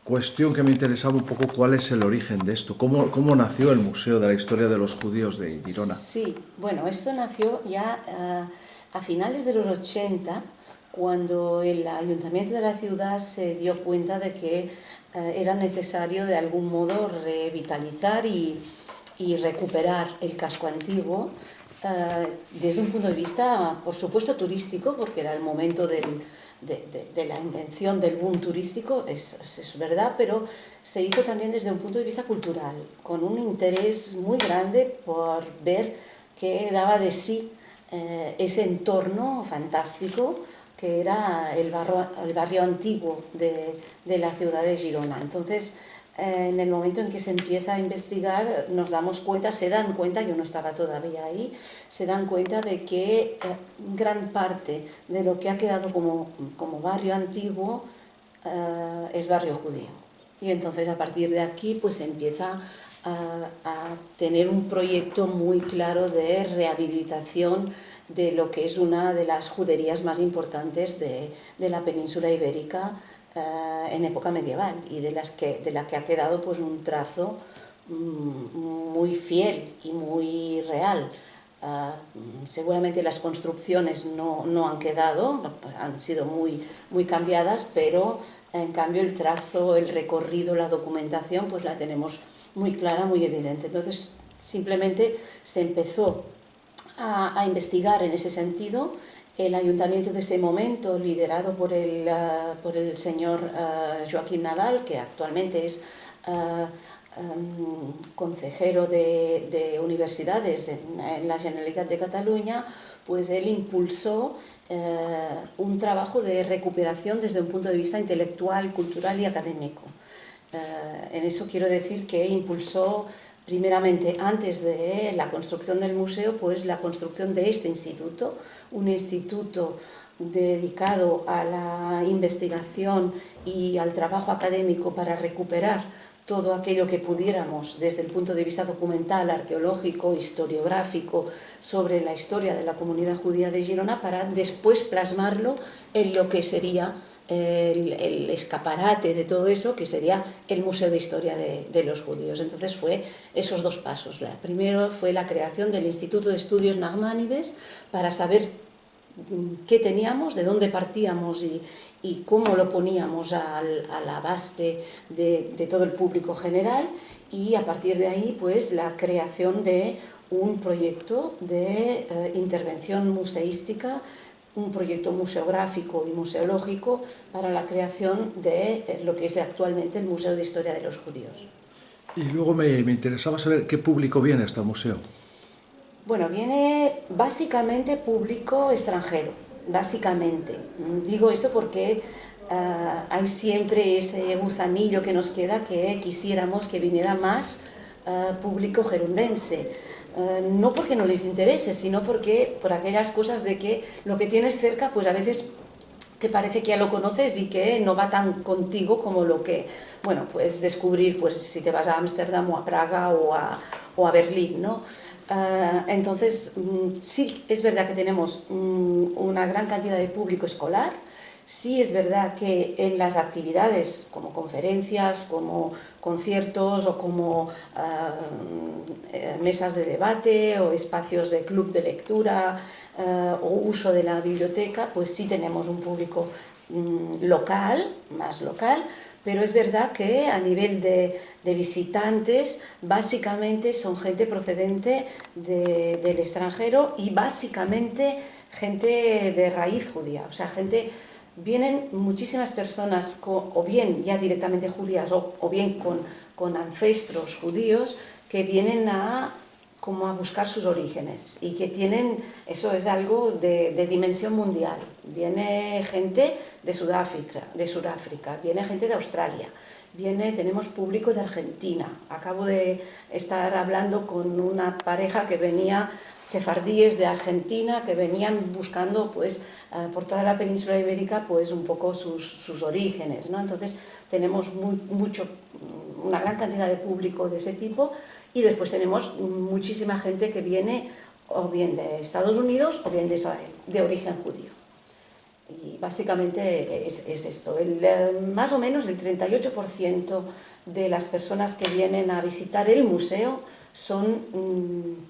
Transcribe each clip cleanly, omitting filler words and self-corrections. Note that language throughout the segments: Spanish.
cuestión que me interesaba un poco, ¿cuál es el origen de esto? ¿Cómo nació el Museo de la Historia de los Judíos de Girona? Sí, bueno, esto nació ya a finales de los 80, cuando el ayuntamiento de la ciudad se dio cuenta de que era necesario de algún modo revitalizar y recuperar el casco antiguo desde un punto de vista, por supuesto, turístico, porque era el momento de la intención del boom turístico, es verdad, pero se hizo también desde un punto de vista cultural, con un interés muy grande por ver qué daba de sí ese entorno fantástico que era el barrio antiguo de la ciudad de Girona. Entonces, en el momento en que se empieza a investigar, nos damos cuenta, se dan cuenta, yo no estaba todavía ahí, se dan cuenta de que gran parte de lo que ha quedado como barrio antiguo es barrio judío. Y entonces a partir de aquí pues se empieza a tener un proyecto muy claro de rehabilitación de lo que es una de las juderías más importantes de la península ibérica en época medieval, y de la que ha quedado pues un trazo muy fiel y muy real. Seguramente las construcciones no han quedado, han sido muy cambiadas, pero en cambio el trazo, el recorrido, la documentación pues la tenemos muy clara, muy evidente. Entonces simplemente se empezó a investigar en ese sentido. El ayuntamiento de ese momento, liderado por el señor Joaquín Nadal, que actualmente es consejero de universidades en la Generalitat de Cataluña, pues él impulsó un trabajo de recuperación desde un punto de vista intelectual, cultural y académico. En eso quiero decir que impulsó primeramente, antes de la construcción del museo, pues la construcción de este instituto, un instituto dedicado a la investigación y al trabajo académico para recuperar todo aquello que pudiéramos desde el punto de vista documental, arqueológico, historiográfico, sobre la historia de la comunidad judía de Girona, para después plasmarlo en lo que sería el escaparate de todo eso, que sería el Museo de Historia de los Judíos. Entonces fue esos dos pasos. Primero fue la creación del Instituto de Estudios Nachmanides para saber qué teníamos, de dónde partíamos y cómo lo poníamos al abaste de todo el público general, y a partir de ahí pues la creación de un proyecto de intervención museística, un proyecto museográfico y museológico para la creación de lo que es actualmente el Museo de Historia de los Judíos. Y luego me interesaba saber qué público viene a este museo. Bueno, viene básicamente público extranjero, básicamente. Digo esto porque hay siempre ese gusanillo que nos queda, que quisiéramos que viniera más público gerundense. No porque no les interese, sino porque por aquellas cosas de que lo que tienes cerca pues a veces te parece que ya lo conoces y que no va tan contigo como lo que, bueno, puedes descubrir pues si te vas a Ámsterdam o a Praga o a Berlín, ¿no? Entonces, sí es verdad que tenemos una gran cantidad de público escolar. Sí es verdad que en las actividades como conferencias, como conciertos o como mesas de debate o espacios de club de lectura o uso de la biblioteca, pues sí tenemos un público local, más local, pero es verdad que a nivel de visitantes básicamente son gente procedente del extranjero y básicamente gente de raíz judía, o sea, vienen muchísimas personas o bien ya directamente judías o bien con ancestros judíos que vienen como a buscar sus orígenes y que tienen, eso es algo de dimensión mundial. Viene gente de Sudáfrica, viene gente de Australia, tenemos público de Argentina. Acabo de estar hablando con una pareja que venía, sefardíes de Argentina, que venían buscando pues por toda la península ibérica pues un poco sus orígenes, ¿no? Entonces tenemos una gran cantidad de público de ese tipo, y después tenemos muchísima gente que viene o bien de Estados Unidos o bien de Israel, de origen judío. Y básicamente es esto. Más o menos el 38% de las personas que vienen a visitar el museo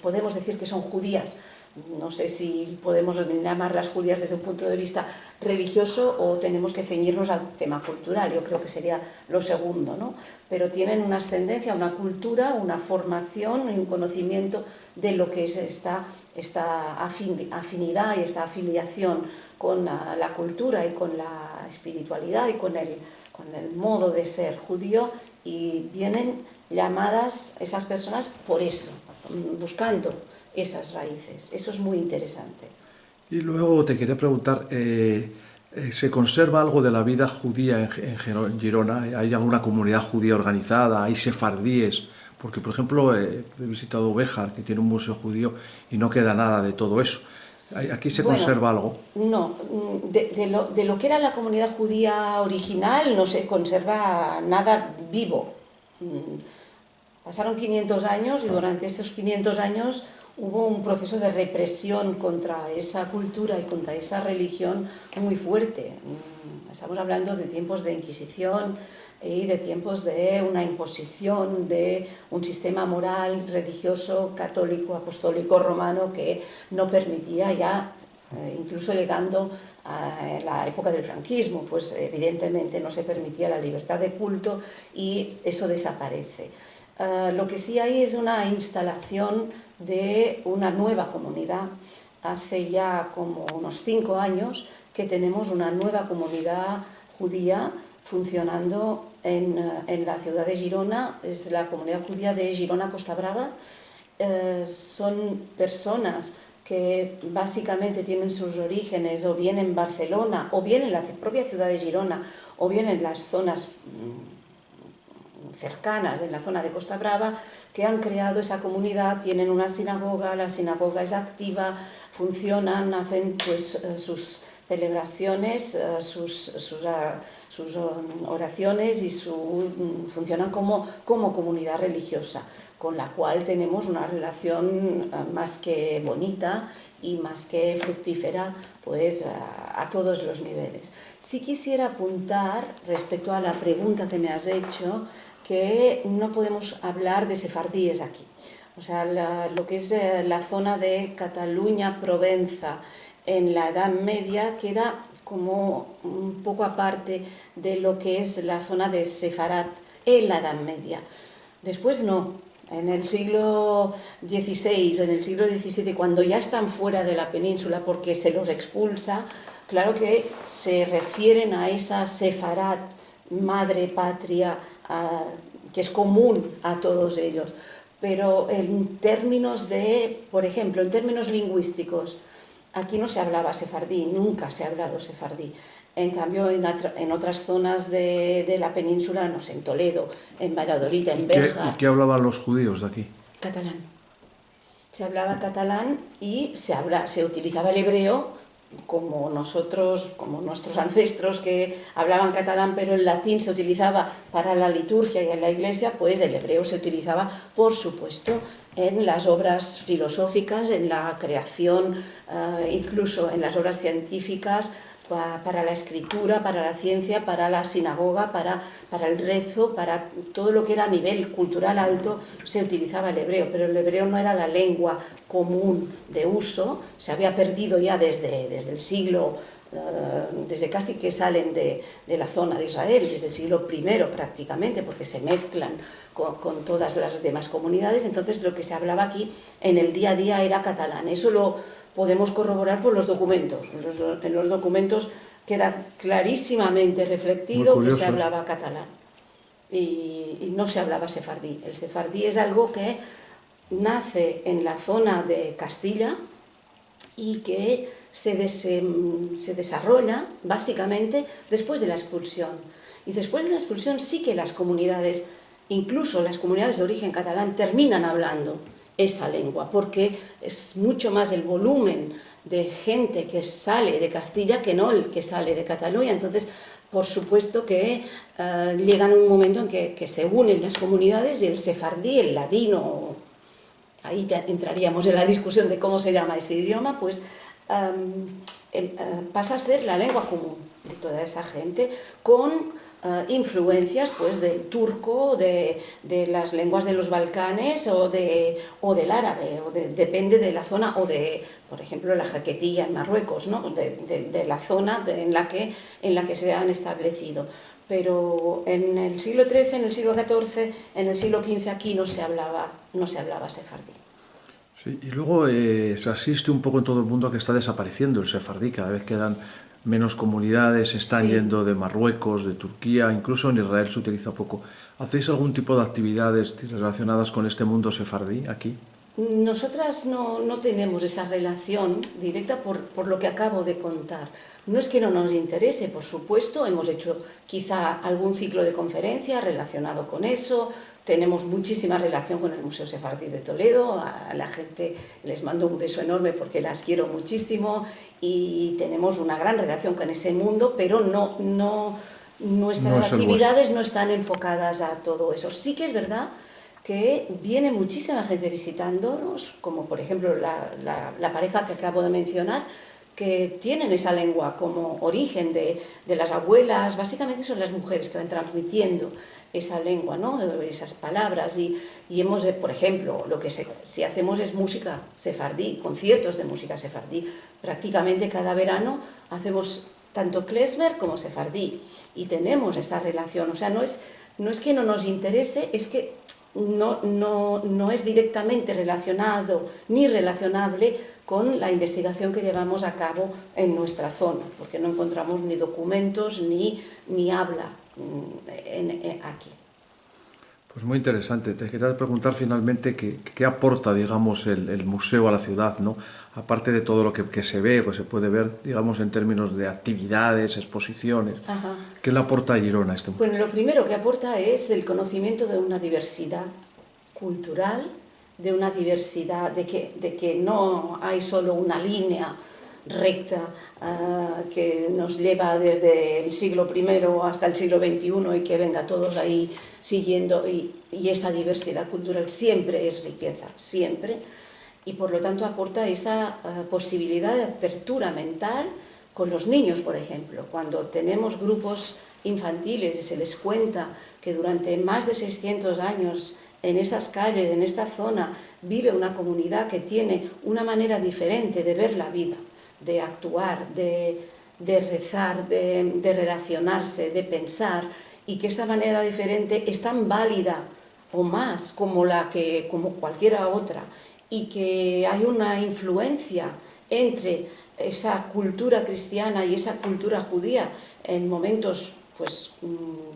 podemos decir que son judías. No sé si podemos llamarlas judías desde un punto de vista religioso o tenemos que ceñirnos al tema cultural. Yo creo que sería lo segundo, ¿no? Pero tienen una ascendencia, una cultura, una formación y un conocimiento de lo que es esta afinidad y esta afiliación con la cultura y con la espiritualidad y con el modo de ser judío, y vienen llamadas esas personas por eso, buscando esas raíces. Eso es muy interesante. Y luego te quería preguntar, ¿se conserva algo de la vida judía en Girona? ¿Hay alguna comunidad judía organizada? ¿Hay sefardíes? Porque, por ejemplo, he visitado Béjar, que tiene un museo judío, y no queda nada de todo eso. ¿Aquí se conserva algo? No, de lo que era la comunidad judía original no se conserva nada vivo. Pasaron 500 años y durante estos 500 años hubo un proceso de represión contra esa cultura y contra esa religión muy fuerte. Estamos hablando de tiempos de Inquisición y de tiempos de una imposición de un sistema moral, religioso, católico, apostólico, romano, que no permitía ya, incluso llegando a la época del franquismo, pues evidentemente no se permitía la libertad de culto y eso desaparece. Lo que sí hay es una instalación de una nueva comunidad. Hace ya como unos 5 años que tenemos una nueva comunidad judía funcionando en la ciudad de Girona. Es la comunidad judía de Girona Costa Brava. Son personas que básicamente tienen sus orígenes o bien en Barcelona, o bien en la propia ciudad de Girona, o bien en las zonas cercanas, en la zona de Costa Brava, que han creado esa comunidad. Tienen una sinagoga, la sinagoga es activa, funcionan, hacen pues sus celebraciones, sus oraciones y funcionan como comunidad religiosa, con la cual tenemos una relación más que bonita y más que fructífera, pues a todos los niveles. Sí quisiera apuntar, respecto a la pregunta que me has hecho, que no podemos hablar de sefardíes aquí. O sea, lo que es la zona de Cataluña, Provenza, en la Edad Media, queda como un poco aparte de lo que es la zona de Sefarat en la Edad Media. Después no. En el siglo XVI o en el siglo XVII, cuando ya están fuera de la península porque se los expulsa, claro que se refieren a esa Sefarat, madre patria, que es común a todos ellos. Pero en términos de, por ejemplo, en términos lingüísticos, aquí no se hablaba sefardí, nunca se ha hablado sefardí. En cambio, en otras zonas de la península, no sé, en Toledo, en Valladolid, en Béjar. ¿Y qué hablaban los judíos de aquí? Catalán. Se hablaba catalán y se utilizaba el hebreo, como nuestros ancestros que hablaban catalán, pero el latín se utilizaba para la liturgia y en la iglesia, pues el hebreo se utilizaba, por supuesto, en las obras filosóficas, en la creación, incluso en las obras científicas, para la escritura, para la ciencia, para la sinagoga, para el rezo, para todo lo que era a nivel cultural alto, se utilizaba el hebreo, pero el hebreo no era la lengua común de uso, se había perdido ya desde el siglo, desde casi que salen de la zona de Israel, desde el siglo I prácticamente, porque se mezclan con todas las demás comunidades. Entonces lo que se hablaba aquí en el día a día era catalán. Eso lo podemos corroborar por los documentos. En los documentos queda clarísimamente reflectido que se hablaba catalán y no se hablaba sefardí. El sefardí es algo que nace en la zona de Castilla y que se desarrolla básicamente después de la expulsión. Y después de la expulsión sí que las comunidades, incluso las comunidades de origen catalán, terminan hablando esa lengua, porque es mucho más el volumen de gente que sale de Castilla que no el que sale de Cataluña. Entonces, por supuesto que llegan un momento en que se unen las comunidades y el sefardí, el ladino, ahí entraríamos en la discusión de cómo se llama ese idioma, pues pasa a ser la lengua común de toda esa gente, con influencias pues del turco, de las lenguas de los Balcanes o del árabe, depende de la zona, o de, por ejemplo, la jaquetilla en Marruecos, ¿no? de la zona en la que se han establecido. Pero en el siglo XIII, en el siglo XIV, en el siglo XV aquí no se hablaba sefardí. Sí, y luego se asiste un poco en todo el mundo a que está desapareciendo el sefardí, cada vez quedan menos comunidades, se están Sí. yendo de Marruecos, de Turquía, incluso en Israel se utiliza poco. ¿Hacéis algún tipo de actividades relacionadas con este mundo sefardí aquí? Nosotras no tenemos esa relación directa por lo que acabo de contar. No es que no nos interese, por supuesto, hemos hecho quizá algún ciclo de conferencias relacionado con eso, tenemos muchísima relación con el Museo Sefardí de Toledo, a la gente les mando un beso enorme porque las quiero muchísimo y tenemos una gran relación con ese mundo, pero No nuestras es el vuestro. actividades no están enfocadas a todo eso. Sí que es verdad que viene muchísima gente visitándonos, como por ejemplo la pareja que acabo de mencionar, que tienen esa lengua como origen de las abuelas. Básicamente son las mujeres que van transmitiendo esa lengua, ¿no? Esas palabras, y hemos, por ejemplo, si hacemos es música sefardí, conciertos de música sefardí. Prácticamente cada verano hacemos tanto klezmer como sefardí y tenemos esa relación. O sea, no es que no nos interese, es que no es directamente relacionado ni relacionable con la investigación que llevamos a cabo en nuestra zona, porque no encontramos ni documentos ni habla aquí. Pues muy interesante. Te quería preguntar finalmente qué aporta, digamos, el museo a la ciudad, ¿no? Aparte de todo lo que se ve o se puede ver, digamos, en términos de actividades, exposiciones. Ajá. ¿Qué le aporta a Girona este museo? Bueno, lo primero que aporta es el conocimiento de una diversidad cultural, de una diversidad, de que no hay solo una línea recta que nos lleva desde el siglo I hasta el siglo XXI y que venga todos ahí siguiendo, y esa diversidad cultural siempre es riqueza, siempre, y por lo tanto aporta esa posibilidad de apertura mental con los niños, por ejemplo. Cuando tenemos grupos infantiles y se les cuenta que durante más de 600 años en esas calles, en esta zona, vive una comunidad que tiene una manera diferente de ver la vida, de actuar, de rezar, de relacionarse, de pensar, y que esa manera diferente es tan válida o más como cualquiera otra, y que hay una influencia entre esa cultura cristiana y esa cultura judía en momentos pues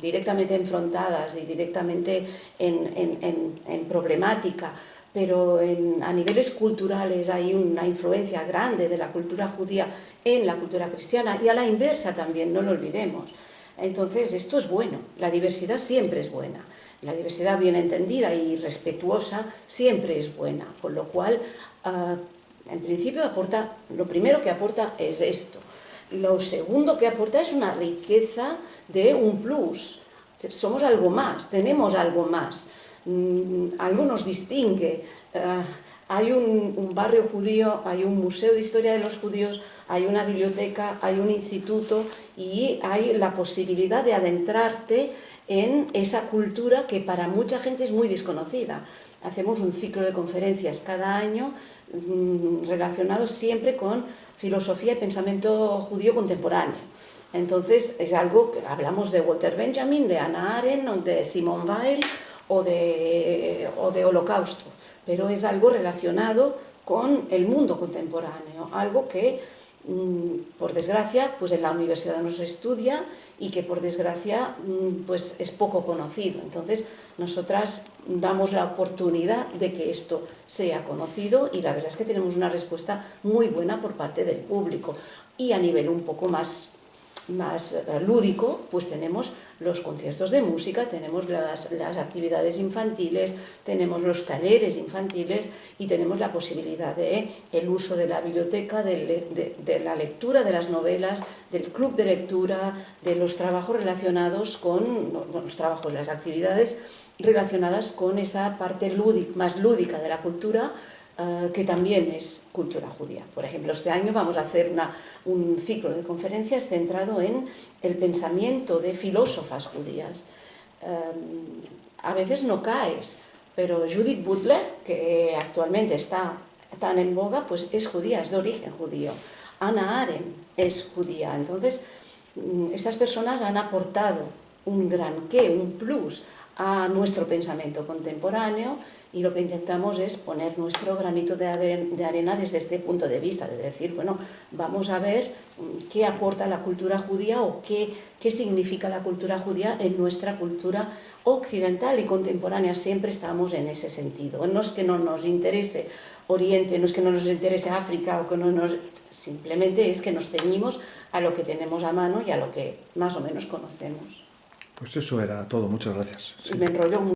directamente enfrentadas y directamente en problemática, pero a niveles culturales hay una influencia grande de la cultura judía en la cultura cristiana, y a la inversa también, no lo olvidemos. Entonces esto es bueno, la diversidad siempre es buena, la diversidad bien entendida y respetuosa siempre es buena, con lo cual en principio lo primero que aporta es esto. Lo segundo que aporta es una riqueza de un plus. Somos algo más, tenemos algo más, algo nos distingue. Hay un barrio judío, hay un museo de historia de los judíos, hay una biblioteca, hay un instituto, y hay la posibilidad de adentrarte en esa cultura que para mucha gente es muy desconocida. Hacemos un ciclo de conferencias cada año relacionados siempre con filosofía y pensamiento judío contemporáneo. Entonces es algo que hablamos de Walter Benjamin, de Hannah Arendt, de Simone Weil o de Holocausto, pero es algo relacionado con el mundo contemporáneo, algo que por desgracia pues en la universidad no se estudia y que por desgracia pues es poco conocido. Entonces nosotras damos la oportunidad de que esto sea conocido, y la verdad es que tenemos una respuesta muy buena por parte del público. Y a nivel un poco más lúdico, pues tenemos los conciertos de música, tenemos las actividades infantiles, tenemos los talleres infantiles, y tenemos la posibilidad de el uso de la biblioteca, de la lectura de las novelas, del club de lectura, de los trabajos relacionados con las actividades relacionadas con esa parte más lúdica de la cultura, que también es cultura judía. Por ejemplo, este año vamos a hacer un ciclo de conferencias centrado en el pensamiento de filósofas judías. A veces no caes, pero Judith Butler, que actualmente está tan en boga, pues es judía, es de origen judío. Hannah Arendt es judía. Entonces, estas personas han aportado un gran un plus a nuestro pensamiento contemporáneo, y lo que intentamos es poner nuestro granito de arena desde este punto de vista, de decir, bueno, vamos a ver qué aporta la cultura judía o qué significa la cultura judía en nuestra cultura occidental y contemporánea. Siempre estamos en ese sentido. No es que no nos interese Oriente, no es que no nos interese África, o que no nos... simplemente es que nos ceñimos a lo que tenemos a mano y a lo que más o menos conocemos. Pues eso era todo, muchas gracias. Y me enrollo mucho.